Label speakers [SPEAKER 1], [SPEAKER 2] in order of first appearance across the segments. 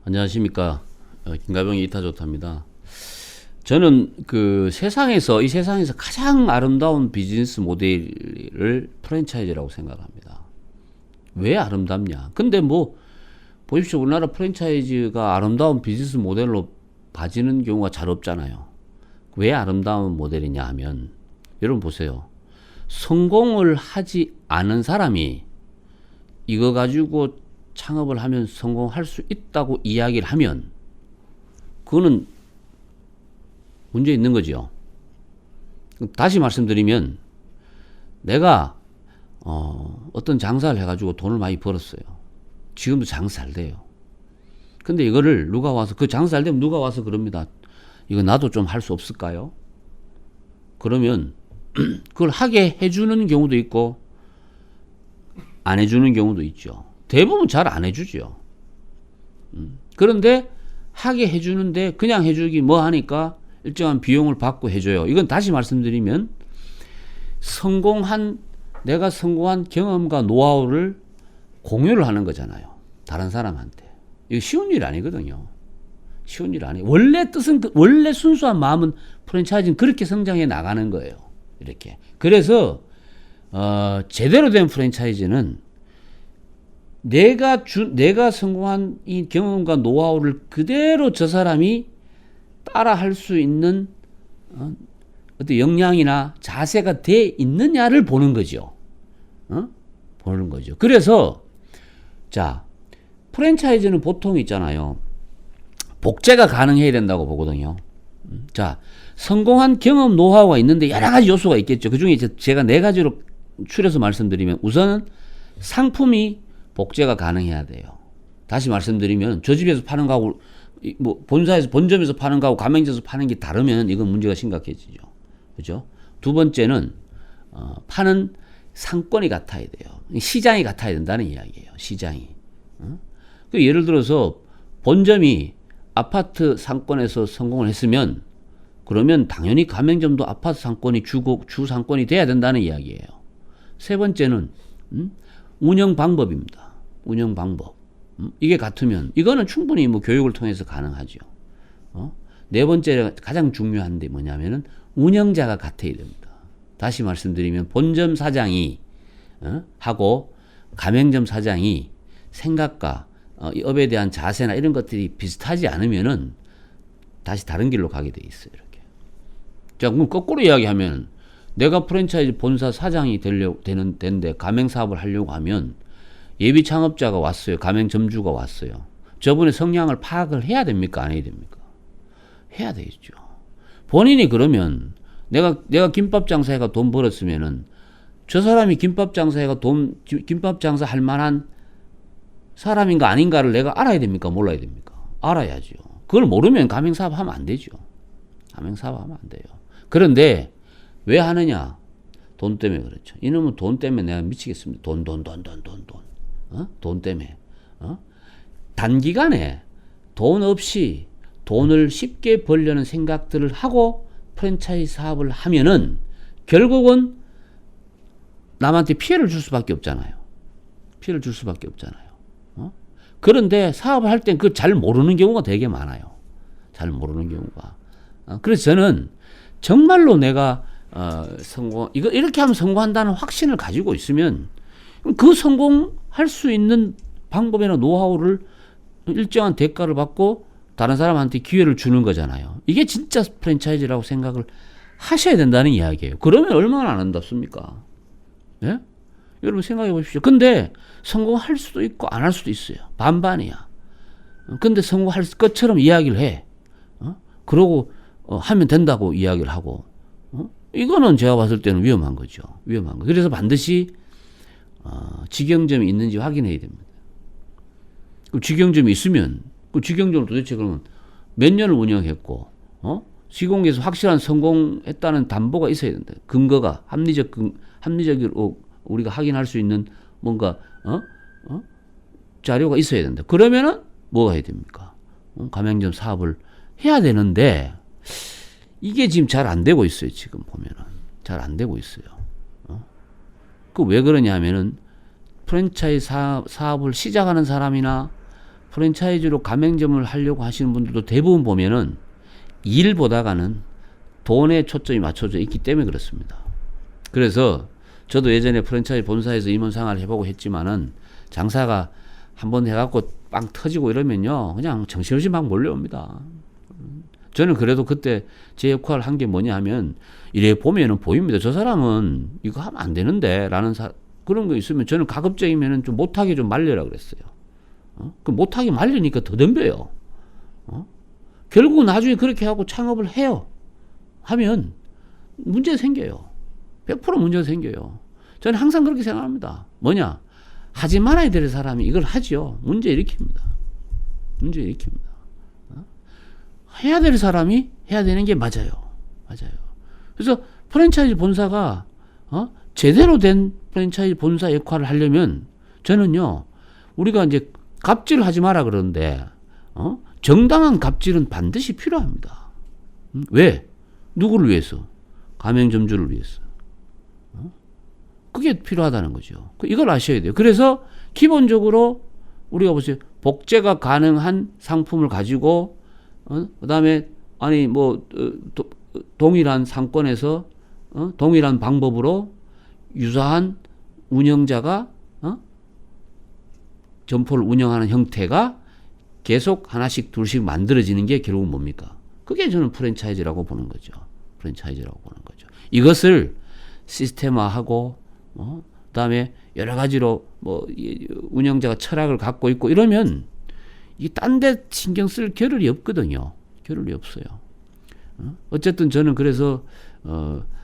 [SPEAKER 1] 안녕하십니까. 김가병의 이타조타입니다. 저는 이 세상에서 가장 아름다운 비즈니스 모델을 프랜차이즈라고 생각합니다. 왜 아름답냐? 근데 보십시오. 우리나라 프랜차이즈가 아름다운 비즈니스 모델로 봐지는 경우가 잘 없잖아요. 왜 아름다운 모델이냐 하면, 여러분 보세요. 성공을 하지 않은 사람이 이거 가지고 창업을 하면 성공할 수 있다고 이야기를 하면 그거는 문제 있는 거죠. 다시 말씀드리면 내가 어떤 장사를 해가지고 돈을 많이 벌었어요. 지금도 장사 잘 돼요. 근데 이거를 누가 와서, 그 장사 잘 되면 누가 와서 그럽니다. 이거 나도 좀 할 수 없을까요? 그러면 그걸 하게 해주는 경우도 있고 안 해주는 경우도 있죠. 대부분 잘 안 해주죠. 그런데 하게 해주는데 그냥 해주기 하니까 일정한 비용을 받고 해줘요. 이건 다시 말씀드리면 내가 성공한 경험과 노하우를 공유를 하는 거잖아요. 다른 사람한테. 이거 쉬운 일 아니거든요. 쉬운 일 아니에요. 원래 순수한 마음은 프랜차이즈는 그렇게 성장해 나가는 거예요. 이렇게. 그래서 제대로 된 프랜차이즈는 내가 성공한 이 경험과 노하우를 그대로 저 사람이 따라 할 수 있는 어떤 역량이나 자세가 돼 있느냐를 보는 거죠. 보는 거죠. 그래서 프랜차이즈는 보통 있잖아요. 복제가 가능해야 된다고 보거든요. 성공한 경험 노하우가 있는데 여러 가지 요소가 있겠죠. 그중에 제가 네 가지로 추려서 말씀드리면, 우선은 상품이 복제가 가능해야 돼요. 다시 말씀드리면 저 집에서 파는 거하고 본점에서 파는 거하고 가맹점에서 파는 게 다르면 이건 문제가 심각해지죠. 그죠? 두 번째는 파는 상권이 같아야 돼요. 시장이 같아야 된다는 이야기예요. 시장이. 예를 들어서 본점이 아파트 상권에서 성공을 했으면 그러면 당연히 가맹점도 아파트 상권이 주 상권이 돼야 된다는 이야기예요. 세 번째는 운영 방법입니다. 운영 방법. 이게 같으면 이거는 충분히 교육을 통해서 가능하죠. 네 번째 가장 중요한데 뭐냐면은 운영자가 같아야 됩니다. 다시 말씀드리면 본점 사장이 하고 가맹점 사장이 생각과 이 업에 대한 자세나 이런 것들이 비슷하지 않으면은 다시 다른 길로 가게 돼 있어요. 이렇게. 그럼 거꾸로 이야기하면 내가 프랜차이즈 본사 사장이 되는데 가맹 사업을 하려고 하면 예비 창업자가 왔어요. 가맹점주가 왔어요. 저분의 성향을 파악을 해야 됩니까? 안 해야 됩니까? 해야 되겠죠. 본인이 그러면 내가 김밥 장사해가 돈 벌었으면은 저 사람이 김밥 장사해가 김밥 장사 할 만한 사람인가 아닌가를 내가 알아야 됩니까? 몰라야 됩니까? 알아야죠. 그걸 모르면 가맹 사업 하면 안 되죠. 가맹 사업 하면 안 돼요. 그런데 왜 하느냐? 돈 때문에 그렇죠. 이놈은 돈 때문에 내가 미치겠습니다. 돈 때문에. 단기간에 돈 없이 돈을 쉽게 벌려는 생각들을 하고 프랜차이즈 사업을 하면은 결국은 남한테 피해를 줄 수밖에 없잖아요. 피해를 줄 수밖에 없잖아요. 그런데 사업을 할 땐 그걸 잘 모르는 경우가 되게 많아요. 잘 모르는 경우가. 그래서 저는 정말로 내가 이거 이렇게 하면 성공한다는 확신을 가지고 있으면 그 성공할 수 있는 방법이나 노하우를 일정한 대가를 받고 다른 사람한테 기회를 주는 거잖아요. 이게 진짜 프랜차이즈라고 생각을 하셔야 된다는 이야기예요. 그러면 얼마나 아름답습니까? 예? 여러분 생각해 보십시오. 근데 성공할 수도 있고 안 할 수도 있어요. 반반이야. 근데 성공할 것처럼 이야기를 해. 그러고 하면 된다고 이야기를 하고. 이거는 제가 봤을 때는 위험한 거죠. 위험한 거. 그래서 반드시 직영점이 있는지 확인해야 됩니다. 그 직영점이 있으면 그 직영점을 도대체 그러면 몇 년을 운영했고 시공에서 확실한 성공했다는 담보가 있어야 된다. 근거가 합리적으로 우리가 확인할 수 있는 뭔가 자료가 있어야 된다. 그러면은 뭐가 해야 됩니까? 가맹점 사업을 해야 되는데 이게 지금 잘 안 되고 있어요. 지금 보면은 잘 안 되고 있어요. 그 왜 그러냐 하면은 프랜차이즈 사업을 시작하는 사람이나 프랜차이즈로 가맹점을 하려고 하시는 분들도 대부분 보면은 일보다가는 돈에 초점이 맞춰져 있기 때문에 그렇습니다. 그래서 저도 예전에 프랜차이즈 본사에서 임원 생활을 해보고 했지만은 장사가 한번 해갖고 빵 터지고 이러면요 그냥 정신없이 막 몰려옵니다. 저는 그래도 그때 제 역할을 한 게 뭐냐 하면 이래 보면은 보입니다. 저 사람은 이거 하면 안 되는데 라는 그런 거 있으면 저는 가급적이면은 좀 못하게 좀 말려라 그랬어요. 그 못하게 말리니까 더 덤벼요. 결국 나중에 그렇게 하고 창업을 해요. 하면 문제 생겨요. 100% 문제가 생겨요. 저는 항상 그렇게 생각합니다. 뭐냐? 하지 말아야 될 사람이 이걸 하지요. 문제 일으킵니다. 문제 일으킵니다. 해야 될 사람이 해야 되는 게 맞아요. 맞아요. 그래서 프랜차이즈 본사가 제대로 된 프랜차이즈 본사 역할을 하려면 저는요 우리가 이제 갑질을 하지 마라 그러는데 정당한 갑질은 반드시 필요합니다. 왜? 누구를 위해서? 가맹점주를 위해서. 그게 필요하다는 거죠. 이걸 아셔야 돼요. 그래서 기본적으로 우리가 보세요. 복제가 가능한 상품을 가지고 그다음에 아니 뭐 동일한 상권에서 동일한 방법으로 유사한 운영자가 점포를 운영하는 형태가 계속 하나씩 둘씩 만들어지는 게 결국 뭡니까? 그게 저는 프랜차이즈라고 보는 거죠. 프랜차이즈라고 보는 거죠. 이것을 시스템화하고 그다음에 여러 가지로 뭐 운영자가 철학을 갖고 있고 이러면 이 딴 데 신경 쓸 겨를이 없거든요. 겨를이 없어요. 어쨌든 저는 그래서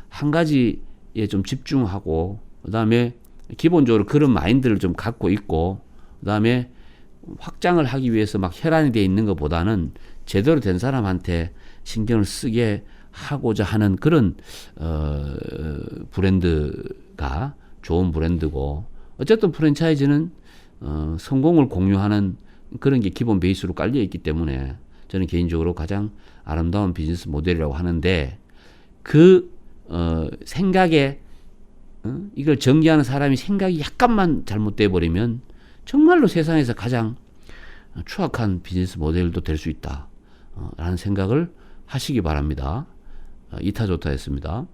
[SPEAKER 1] 한 가지에 좀 집중하고 그다음에 기본적으로 그런 마인드를 좀 갖고 있고 그다음에 확장을 하기 위해서 막 혈안이 돼 있는 것보다는 제대로 된 사람한테 신경을 쓰게 하고자 하는 그런 브랜드가 좋은 브랜드고 어쨌든 프랜차이즈는 성공을 공유하는 그런 게 기본 베이스로 깔려 있기 때문에 저는 개인적으로 가장 아름다운 비즈니스 모델이라고 하는데 그 생각에 이걸 전개하는 사람이 생각이 약간만 잘못돼 버리면 정말로 세상에서 가장 추악한 비즈니스 모델도 될 수 있다 라는 생각을 하시기 바랍니다. 이타조타였습니다.